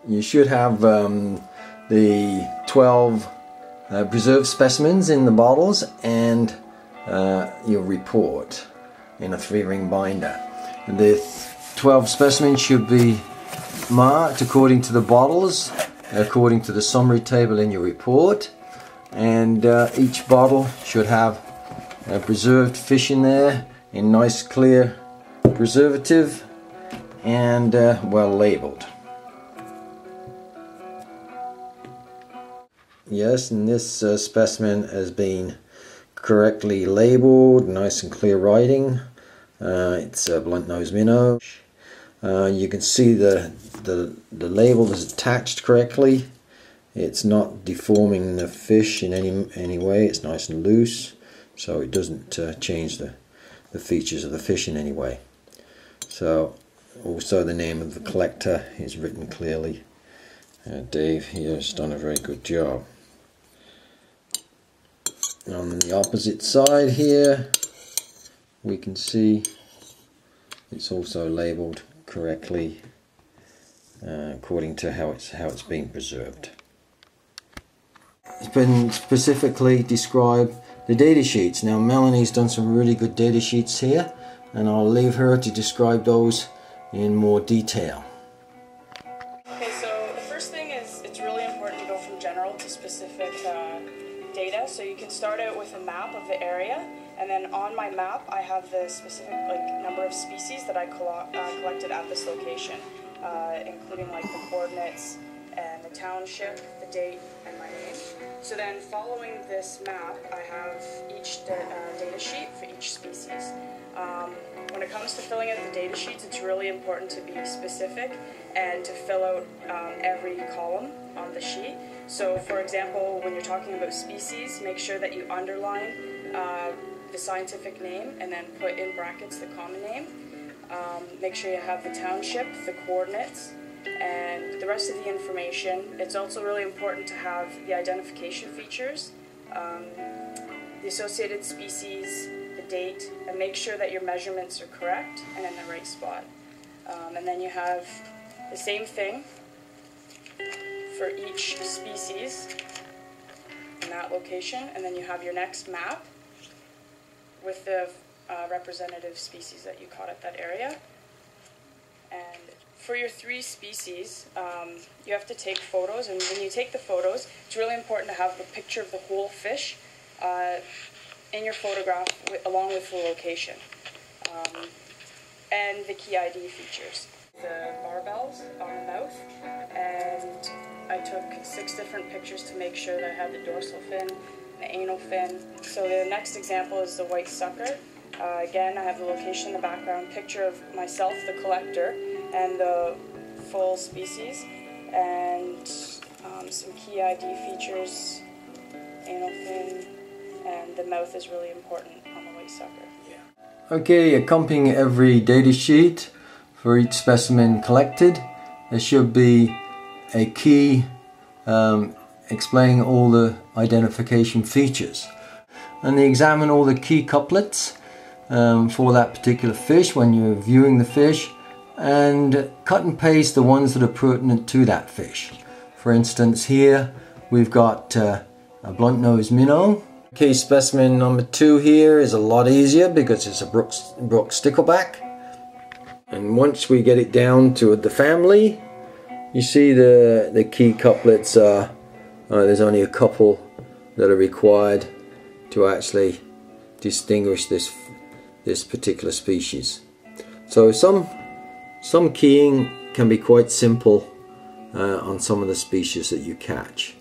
You should have the 12 preserved specimens in the bottles and your report in a 3-ring binder. The 12 specimens should be marked according to the bottles, according to the summary table in your report, and each bottle should have preserved fish in there in nice clear preservative and well labeled. Yes, and this specimen has been correctly labeled, nice and clear writing. It's a blunt-nosed minnow. You can see the label is attached correctly. It's not deforming the fish in any way. It's nice and loose, so it doesn't change the features of the fish in any way. So also the name of the collector is written clearly. Dave here has done a very good job. On the opposite side here we can see it's also labeled correctly according to how it's being preserved. It's been specifically described the data sheets. Now Melanie's done some really good data sheets here, and I'll leave her to describe those in more detail. Okay, so the first thing is it's really important to go from general to specific data. So you can start out with a map of the area, and then on my map I have the specific number of species that I collected at this location, including the coordinates and the township, the date, and my name. So then following this map I have each data sheet for each species. When it comes to filling out the data sheets, it's really important to be specific and to fill out every column on the sheet. So for example, when you're talking about species, make sure that you underline the scientific name and then put in brackets the common name. Make sure you have the township, the coordinates, and the rest of the information. It's also really important to have the identification features, the associated species, the date, and make sure that your measurements are correct and in the right spot. And then you have the same thing for each species in that location, and then you have your next map with the representative species that you caught at that area. And for your 3 species, you have to take photos, and when you take the photos, it's really important to have a picture of the whole fish in your photograph along with the location and the key ID features. The barbels on the mouth, and I took 6 different pictures to make sure that I had the dorsal fin, the anal fin. So the next example is the white sucker. Again, I have the location in the background, picture of myself, the collector, and the full species, and some key ID features, anal fin, and the mouth is really important on the white sucker. Okay, accompanying every data sheet for each specimen collected, there should be a key explaining all the identification features. And they examine all the key couplets for that particular fish when you're viewing the fish, and cut and paste the ones that are pertinent to that fish. For instance, here we've got a blunt-nosed minnow. Okay, specimen number 2 here is a lot easier because it's a brook stickleback. And once we get it down to the family, you see the key couplets are, there's only a couple that are required to actually distinguish this particular species. So some keying can be quite simple on some of the species that you catch.